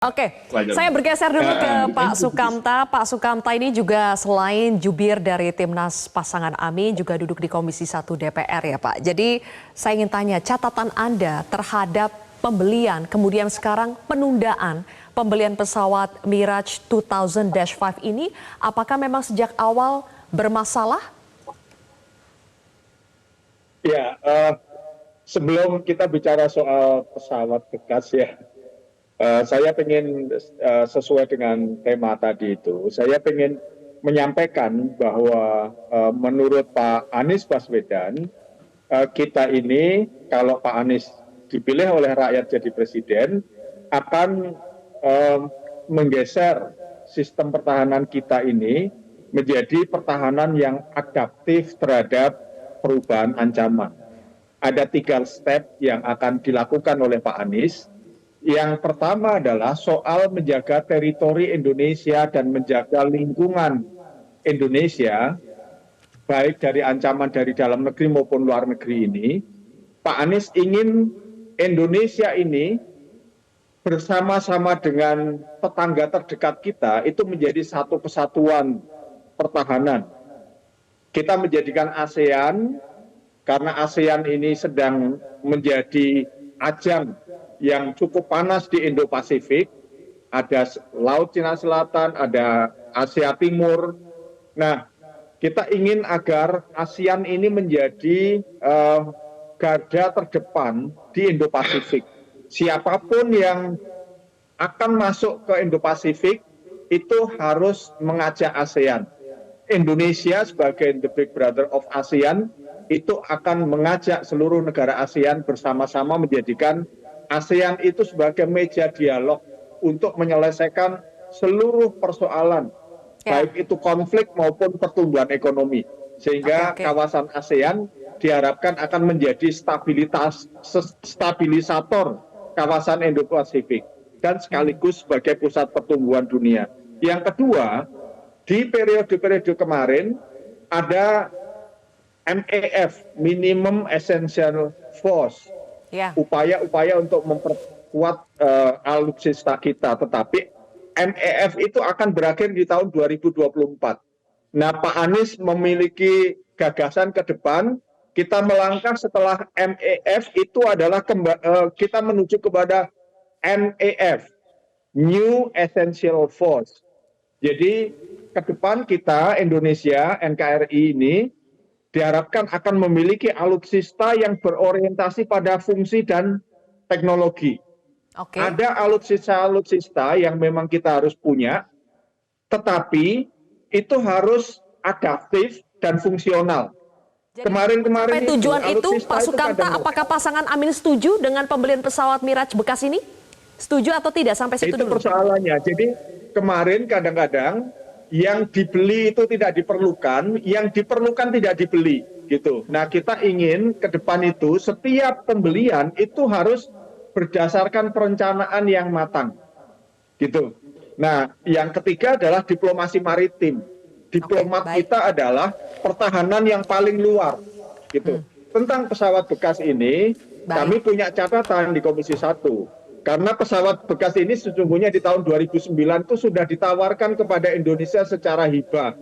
Oke, saya bergeser dulu ke Pak Sukamta. Pak Sukamta ini juga selain jubir dari Timnas Pasangan Amin, juga duduk di Komisi 1 DPR ya Pak. Jadi saya ingin tanya, catatan Anda terhadap pembelian, kemudian sekarang penundaan pembelian pesawat Mirage 2000-5 ini, apakah memang sejak awal bermasalah? Ya, sebelum kita bicara soal pesawat bekas ya, saya ingin sesuai dengan tema tadi itu, saya ingin menyampaikan bahwa menurut Pak Anies Baswedan, kita ini kalau Pak Anies dipilih oleh rakyat jadi presiden, akan menggeser sistem pertahanan kita ini menjadi pertahanan yang adaptif terhadap perubahan ancaman. Ada 3 step yang akan dilakukan oleh Pak Anies. Yang pertama adalah soal menjaga teritori Indonesia dan menjaga lingkungan Indonesia, baik dari ancaman dari dalam negeri maupun luar negeri ini. Pak Anies ingin Indonesia ini bersama-sama dengan tetangga terdekat kita itu menjadi satu kesatuan pertahanan. Kita menjadikan ASEAN, karena ASEAN ini sedang menjadi ajang yang cukup panas di Indo-Pasifik, ada Laut Cina Selatan, ada Asia Timur. Nah, kita ingin agar ASEAN ini menjadi garda terdepan di Indo-Pasifik. Siapapun yang akan masuk ke Indo-Pasifik itu harus mengajak ASEAN. Indonesia sebagai the big brother of ASEAN itu akan mengajak seluruh negara ASEAN bersama-sama menjadikan ASEAN itu sebagai meja dialog untuk menyelesaikan seluruh persoalan, baik itu konflik maupun pertumbuhan ekonomi. Sehingga kawasan ASEAN diharapkan akan menjadi stabilisator kawasan Indo-Pasifik dan sekaligus sebagai pusat pertumbuhan dunia. Yang kedua, di periode-periode kemarin ada MEF, Minimum Essential Force, upaya-upaya untuk memperkuat alutsista kita, tetapi MEF itu akan berakhir di tahun 2024. Nah, Pak Anies memiliki gagasan ke depan, kita melangkah setelah MEF itu adalah kita menuju kepada NEF, New Essential Force. Jadi ke depan kita, Indonesia, NKRI ini, diharapkan akan memiliki alutsista yang berorientasi pada fungsi dan teknologi. Ada alutsista yang memang kita harus punya, tetapi itu harus adaptif dan fungsional. Kemarin-kemarin tujuan itu, Pak Sukamta, apakah pasangan Amin setuju dengan pembelian pesawat Mirage bekas ini? Setuju atau tidak sampai situ dulu? Itu persoalannya. Jadi kemarin kadang-kadang yang dibeli itu tidak diperlukan, yang diperlukan tidak dibeli, gitu. Nah, kita ingin ke depan itu setiap pembelian itu harus berdasarkan perencanaan yang matang, gitu. Nah, yang ketiga adalah diplomasi maritim. Diplomat kita adalah pertahanan yang paling luar, gitu. Tentang pesawat bekas ini, kami punya catatan di Komisi 1. Karena pesawat bekas ini sesungguhnya di tahun 2009 itu sudah ditawarkan kepada Indonesia secara hibah.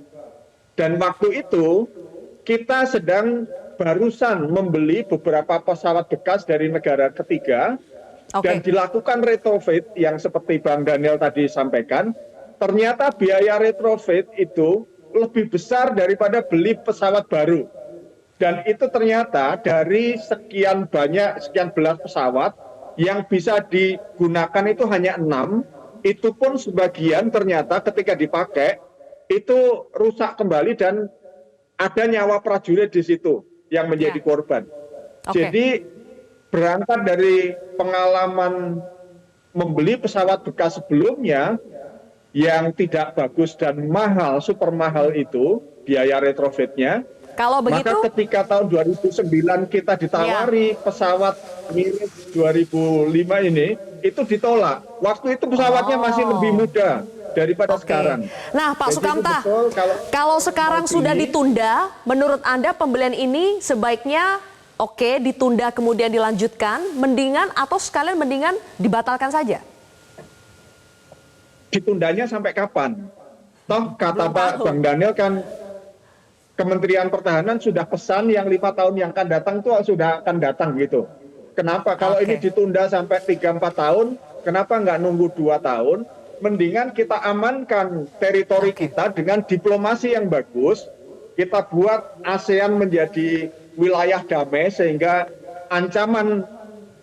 Dan waktu itu kita sedang barusan membeli beberapa pesawat bekas dari negara ketiga dan dilakukan retrofit yang seperti Bang Daniel tadi sampaikan. Ternyata biaya retrofit itu lebih besar daripada beli pesawat baru. Dan itu ternyata dari sekian belas pesawat yang bisa digunakan itu hanya 6, itu pun sebagian ternyata ketika dipakai itu rusak kembali dan ada nyawa prajurit di situ yang menjadi korban. Jadi berangkat dari pengalaman membeli pesawat bekas sebelumnya yang tidak bagus dan mahal, super mahal itu biaya retrofitnya. Kalau begitu, maka ketika tahun 2009 kita ditawari pesawat Mirage 2005 ini, itu ditolak. Waktu itu pesawatnya masih lebih muda daripada sekarang. Nah, Pak Sukamta, kalau sekarang sudah ditunda, menurut Anda pembelian ini sebaiknya ditunda kemudian dilanjutkan, mendingan atau sekalian mendingan dibatalkan saja? ditundanya sampai kapan? Toh kata Belum Pak tahu. Bang Daniel kan Kementerian Pertahanan sudah pesan yang 5 tahun yang akan datang itu sudah akan datang gitu. Kenapa? Kalau ini Oke. ditunda sampai 3-4 tahun, kenapa nggak nunggu 2 tahun? Mendingan kita amankan teritori Oke. kita dengan diplomasi yang bagus. Kita buat ASEAN menjadi wilayah damai sehingga ancaman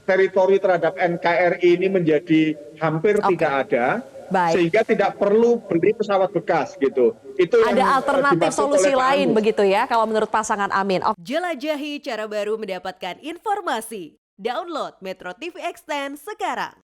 teritori terhadap NKRI ini menjadi hampir Oke. tidak ada. Baik. Sehingga tidak perlu beli pesawat bekas gitu. Itu yang Ada alternatif dimaksud solusi oleh Pak lain Anies. begitu ya kalau menurut pasangan Amin. Jelajahi cara baru mendapatkan informasi. Download Metro TV Extend sekarang.